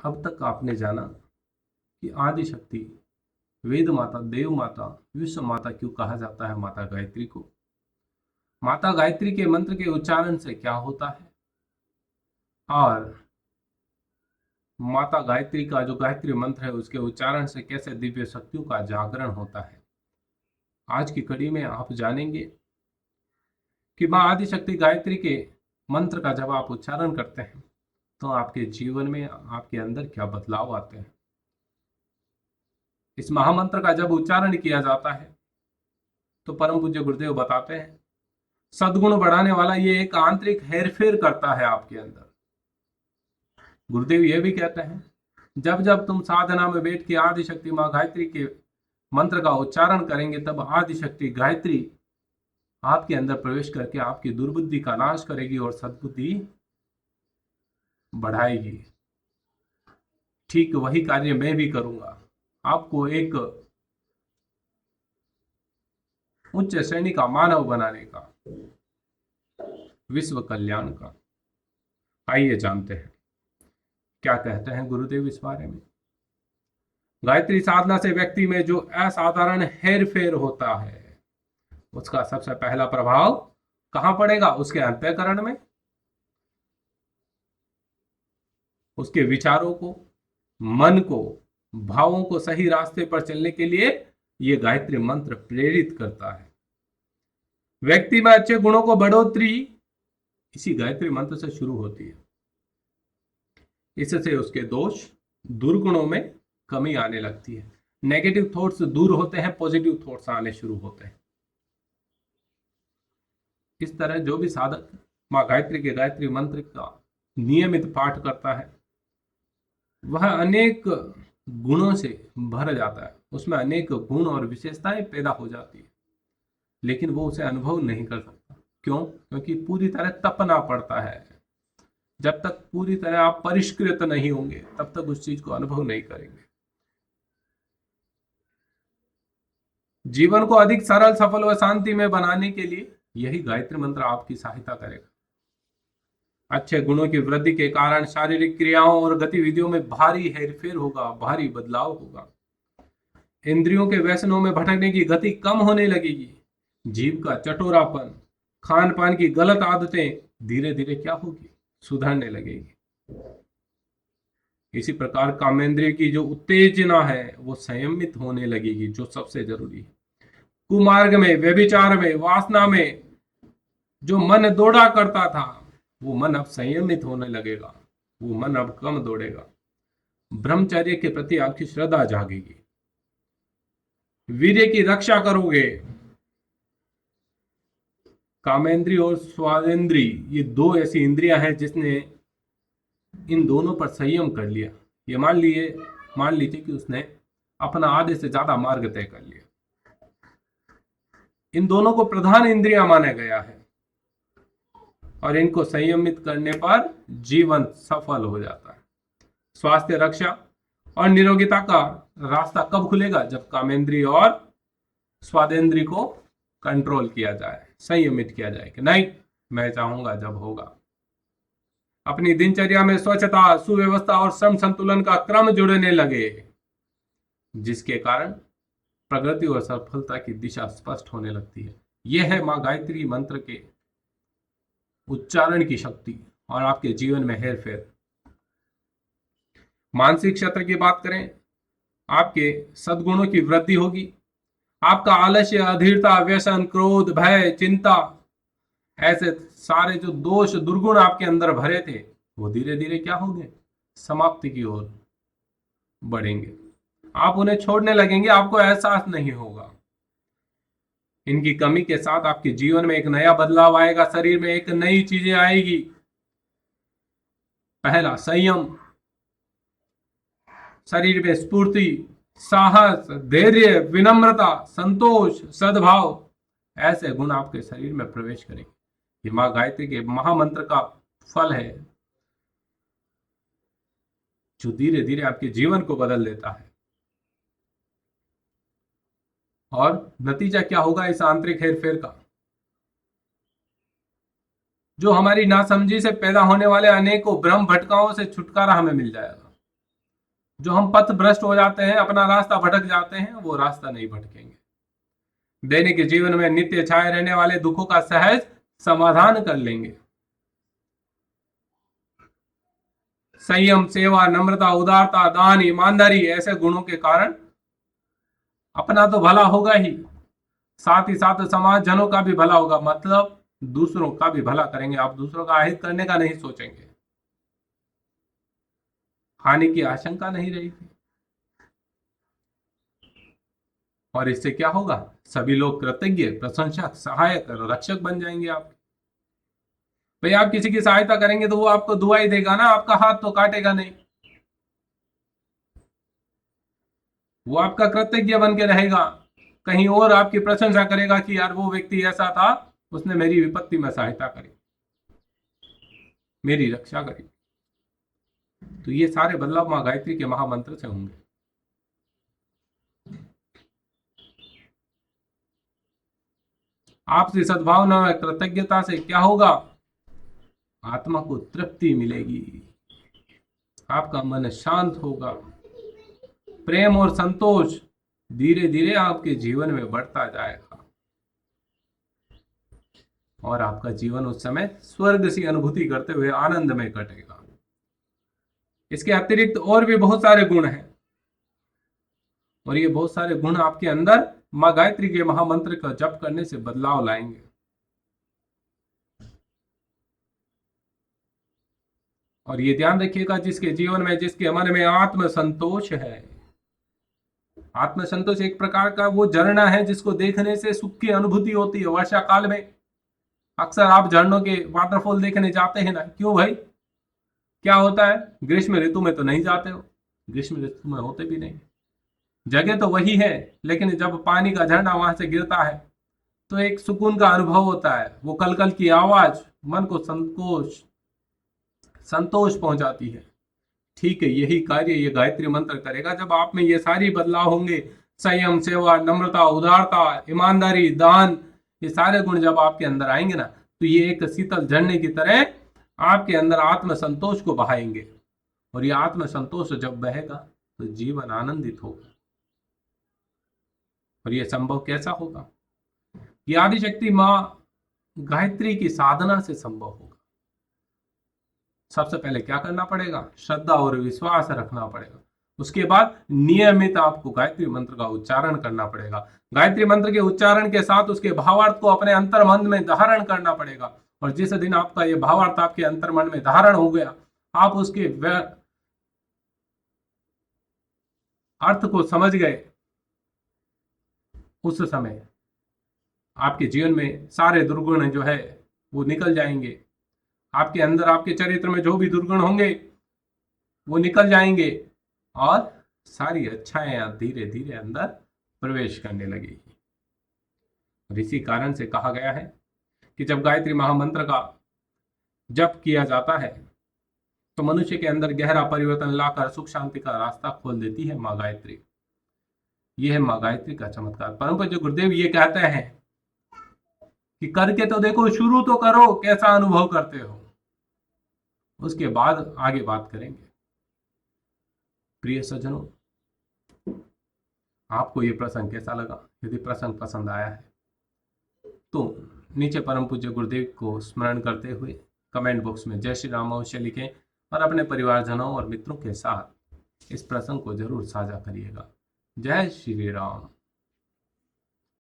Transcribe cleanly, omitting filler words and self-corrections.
अब तक आपने जाना कि आदि शक्ति, वेद माता, देव माता, विश्व माता क्यों कहा जाता है माता गायत्री को। माता गायत्री के मंत्र के उच्चारण से क्या होता है, और माता गायत्री का जो गायत्री मंत्र है उसके उच्चारण से कैसे दिव्य शक्तियों का जागरण होता है। आज की कड़ी में आप जानेंगे कि माँ आदिशक्ति गायत्री के मंत्र का जब आप उच्चारण करते हैं तो आपके जीवन में, आपके अंदर क्या बदलाव आते हैं। इस महामंत्र का जब उच्चारण किया जाता है तो परम पूज्य गुरुदेव बताते हैं, सद्गुण बढ़ाने वाला ये एक आंतरिक हेरफेर करता है आपके अंदर। गुरुदेव ये भी कहते हैं, जब जब तुम साधना में बैठ के आदिशक्ति माँ गायत्री के मंत्र का उच्चारण करेंगे तब आदिशक्ति गायत्री आपके अंदर प्रवेश करके आपकी दुर्बुद्धि का नाश करेगी और सद्बुद्धि बढ़ाएगी। ठीक वही कार्य मैं भी करूंगा, आपको एक उच्च श्रेणी का मानव बनाने का, विश्व कल्याण का। आइए जानते हैं क्या कहते हैं गुरुदेव इस बारे में। गायत्री साधना से व्यक्ति में जो असाधारण हेरफेर होता है उसका सबसे पहला प्रभाव कहां पड़ेगा, उसके अंतःकरण में। उसके विचारों को, मन को, भावों को सही रास्ते पर चलने के लिए यह गायत्री मंत्र प्रेरित करता है। व्यक्ति में अच्छे गुणों को बढ़ोतरी इसी गायत्री मंत्र से शुरू होती है। इससे उसके दोष, दुर्गुणों में कमी आने लगती है। नेगेटिव थॉट्स दूर होते हैं, पॉजिटिव थॉट्स आने शुरू होते हैं। इस तरह जो भी साधक मां गायत्री के गायत्री मंत्र का नियमित पाठ करता है वह अनेक गुणों से भर जाता है, उसमें अनेक गुण और विशेषताएं पैदा हो जाती है, लेकिन वो उसे अनुभव नहीं कर सकता। क्यों? क्योंकि पूरी तरह तपना पड़ता है। जब तक पूरी तरह आप परिष्कृत नहीं होंगे तब तक उस चीज को अनुभव नहीं करेंगे। जीवन को अधिक सरल, सफल व शांति में बनाने के लिए यही गायत्री मंत्र आपकी सहायता करेगा। अच्छे गुणों की वृद्धि के कारण शारीरिक क्रियाओं और गतिविधियों में भारी हेरफेर होगा, भारी बदलाव होगा। इंद्रियों के व्यसनों में भटकने की गति कम होने लगेगी। जीव का चटोरापन, खान पान की गलत आदतें धीरे धीरे क्या होगी, सुधरने लगेगी। इसी प्रकार कामेंद्रिय की जो उत्तेजना है वो संयमित होने लगेगी, जो सबसे जरूरी है। कुमार्ग में, व्यभिचार में, वासना में जो मन दौड़ा करता था वो मन अब संयमित होने लगेगा, वो मन अब कम दौड़ेगा। ब्रह्मचर्य के प्रति आपकी श्रद्धा जागेगी, वीर्य की रक्षा करोगे। कामेंद्री और स्वादेंद्री ये दो ऐसी इंद्रियां हैं जिसने इन दोनों पर संयम कर लिया। ये मान लीजिए कि उसने अपना आधे से ज्यादा मार्ग तय कर लिया। इन दोनों को प्रधान इंद्रियां माना गया है और इनको संयमित करने पर जीवन सफल हो जाता है। स्वास्थ्य रक्षा और निरोगिता का रास्ता कब खुलेगा? जब कामेंद्री और स्वादेंद्री को कंट्रोल किया जाए, संयमित किया जाए कि नहीं, मैं चाहूंगा जब होगा। अपनी दिनचर्या में स्वच्छता, सुव्यवस्था और सम संतुलन का क्रम जुड़ने लगे, जिसके कारण प्रगति और सफलता की दिशा स्पष्ट होने लगती है। यह है मां गायत्री मंत्र के उच्चारण की शक्ति और आपके जीवन में हेरफेर। मानसिक क्षेत्र की बात करें, आपके सद्गुणों की वृद्धि होगी। आपका आलस्य, अधीरता, व्यसन, क्रोध, भय, चिंता, ऐसे सारे जो दोष, दुर्गुण आपके अंदर भरे थे वो धीरे धीरे क्या होंगे, समाप्ति की ओर बढ़ेंगे। आप उन्हें छोड़ने लगेंगे, आपको एहसास नहीं होगा। इनकी कमी के साथ आपके जीवन में एक नया बदलाव आएगा, शरीर में एक नई चीजें आएगी। पहला, संयम, शरीर में स्फूर्ति, साहस, धैर्य, विनम्रता, संतोष, सद्भाव, ऐसे गुण आपके शरीर में प्रवेश करेंगे। ये मां गायत्री के महामंत्र का फल है जो धीरे धीरे आपके जीवन को बदल देता है। और नतीजा क्या होगा इस आंतरिक हेरफेर का? जो हमारी नासमझी से पैदा होने वाले अनेकों भ्रम भटकाओं से छुटकारा हमें मिल जाएगा। जो हम पथ भ्रष्ट हो जाते हैं, अपना रास्ता भटक जाते हैं, वो रास्ता नहीं भटकेंगे। दैनिक जीवन में नित्य छाए रहने वाले दुखों का सहज समाधान कर लेंगे। संयम, सेवा, नम्रता, उदारता, दान, ईमानदारी ऐसे गुणों के कारण अपना तो भला होगा ही, साथ ही साथ समाज जनों का भी भला होगा, मतलब दूसरों का भी भला करेंगे। आप दूसरों का अहित करने का नहीं सोचेंगे, हानि की आशंका नहीं रहेगी। और इससे क्या होगा? सभी लोग कृतज्ञ, प्रशंसक, सहायक और रक्षक बन जाएंगे आप। भाई आप किसी की सहायता करेंगे तो वो आपको दुआ ही देगा ना, आपका हाथ तो काटेगा नहीं। वो आपका कृतज्ञ बन के रहेगा, कहीं और आपकी प्रशंसा करेगा कि यार वो व्यक्ति ऐसा था, उसने मेरी विपत्ति में सहायता करी, मेरी रक्षा करी। तो ये सारे बदलाव मां गायत्री के महामंत्र से होंगे। आपसी सद्भावना और कृतज्ञता से क्या होगा? आत्मा को तृप्ति मिलेगी, आपका मन शांत होगा, प्रेम और संतोष धीरे धीरे आपके जीवन में बढ़ता जाएगा और आपका जीवन उस समय स्वर्ग सी अनुभूति करते हुए आनंद में कटेगा। इसके अतिरिक्त और भी बहुत सारे गुण हैं, और ये बहुत सारे गुण आपके अंदर मां गायत्री के महामंत्र का जप करने से बदलाव लाएंगे। और ये ध्यान रखिएगा, जिसके जीवन में, जिसके मन में आत्म संतोष है, आत्म संतोष एक प्रकार का वो झरना है जिसको देखने से सुख की अनुभूति होती है। वर्षा काल में अक्सर आप झरनों के वाटरफॉल देखने जाते हैं ना, क्यों भाई? क्या होता है? ग्रीष्म ऋतु में तो नहीं जाते हो, ग्रीष्म ऋतु में होते भी नहीं, जगह तो वही है, लेकिन जब पानी का झरना वहां से गिरता है तो एक सुकून का अनुभव होता है। वो कलकल की आवाज मन को संतोष पहुंचाती है। ठीक है, यही कार्य ये गायत्री मंत्र करेगा। जब आप में ये सारी बदलाव होंगे, संयम, सेवा, नम्रता, उदारता, ईमानदारी, दान, ये सारे गुण जब आपके अंदर आएंगे ना, तो ये एक शीतल झरने की तरह आपके अंदर आत्म संतोष को बहाएंगे। और ये आत्म संतोष जब बहेगा तो जीवन आनंदित होगा। और ये संभव कैसा होगा? ये आदिशक्ति मां गायत्री की साधना से संभव होगा। सबसे पहले क्या करना पड़ेगा? श्रद्धा और विश्वास रखना पड़ेगा। उसके बाद नियमित आपको गायत्री मंत्र का उच्चारण करना पड़ेगा। गायत्री मंत्र के उच्चारण के साथ उसके भावार्थ को अपने अंतर मन में धारण करना पड़ेगा। और जिस दिन आपका ये भावार्थ आपके अंतर मन में धारण हो गया, आप उसके अर्थ को समझ गए, उस समय आपके जीवन में सारे दुर्गुण जो है वो निकल जाएंगे। आपके अंदर, आपके चरित्र में जो भी दुर्गुण होंगे वो निकल जाएंगे और सारी अच्छाइयां धीरे धीरे अंदर प्रवेश करने लगेगी। और इसी कारण से कहा गया है कि जब गायत्री महामंत्र का जप किया जाता है तो मनुष्य के अंदर गहरा परिवर्तन लाकर सुख शांति का रास्ता खोल देती है मां गायत्री। यह है मां गायत्री का चमत्कार। परम पूज्य गुरुदेव ये कहते हैं कि करके तो देखो, शुरू तो करो, कैसा अनुभव करते हो, उसके बाद आगे बात करेंगे। प्रिय सज्जनों, आपको ये प्रसंग कैसा लगा? यदि प्रसंग पसंद आया है तो नीचे परम पूज्य गुरुदेव को स्मरण करते हुए कमेंट बॉक्स में जय श्री राम अवश्य लिखें और अपने परिवारजनों और मित्रों के साथ इस प्रसंग को जरूर साझा करिएगा। जय श्री राम।